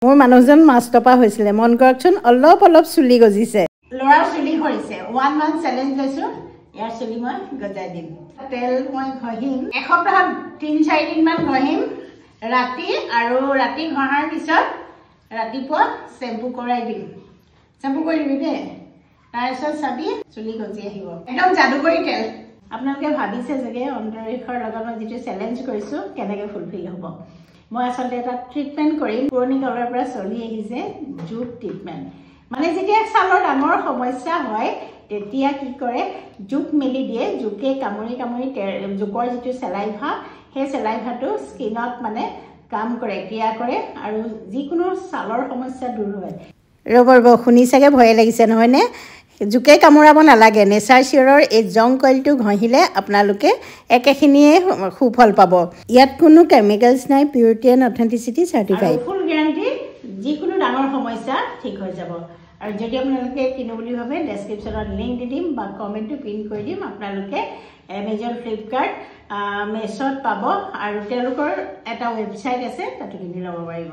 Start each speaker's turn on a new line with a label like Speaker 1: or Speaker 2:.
Speaker 1: মোৰ মানুহজন মাষ্টপা হৈছিলে মন কৰকচোন অলপ অলপ চুলি গজিছে
Speaker 2: লৰা চুলি কৰিছে 1 month চ্যালেঞ্জ লৈছো ইয়াৰ চুলি মই গজাই দিম তেল মই ঘহিম এসপ্তাহত 3-4 দিন মান ঘহিম ৰাতি আৰু ৰাতি ঘহাৰ পিছত ৰাতিপুৱা শ্যাম্পু কৰাই দিম শ্যাম্পু কৰি দিবি দে তাৰপিছত চাবি চুলি গজি আহিব একদম যাদুকৰী তেল আপোনালোকে ভাবিছে যে অন্তৰীক্ষৰ লগত মই যেটো চ্যালেঞ্জ কৰিছো কেনেকৈ ফুলফিল হ'ব মই আসলে এটা ট্ৰিটমেন্ট কৰিম পুৰণি কালৰ পৰা চলি আহিছে জুক ট্ৰিটমেন্ট মানে যেতিয়া ছালৰ ডাঙৰ সমস্যা হয় তেতিয়া কি কৰে জুক মেলি দিয়ে জুকে কামুৰি কামুৰি জুকৰ যেটো সেলাইভা হে সেলাইভাটো স্কিনত মানে কাম কৰে ক্ৰিয়া কৰে আৰু যিকোনো ছালৰ সমস্যা দূৰ হয়
Speaker 1: ৰব শুনি চাগে ভয় লাগিছে নহয় নে জুকে কামুৰাব নালাগে নেচাৰ চিয়ৰৰ এই জং কইলটো ঘহিলে আপোনালোকে একেখিনিয়ে সুফল পাব ইয়াত কোনো কেমিকেলছ নাই purity and authenticity certified
Speaker 2: full guarantee যিকোনো ডাঙৰ সমস্যা ঠিক হৈ যাব আৰু যদি আপোনালোকে কিনো বুলি ভাবে ডেসক্ৰিপচনত লিংক দি দিম বা কমেন্টটো পিন কৰি দিম আপোনালোকে Amazon Flipkart মেছত পাব আৰু তেওঁলোকৰ এটা ৱেবছাইট আছে তাতে কিনি ল'ব পাৰিব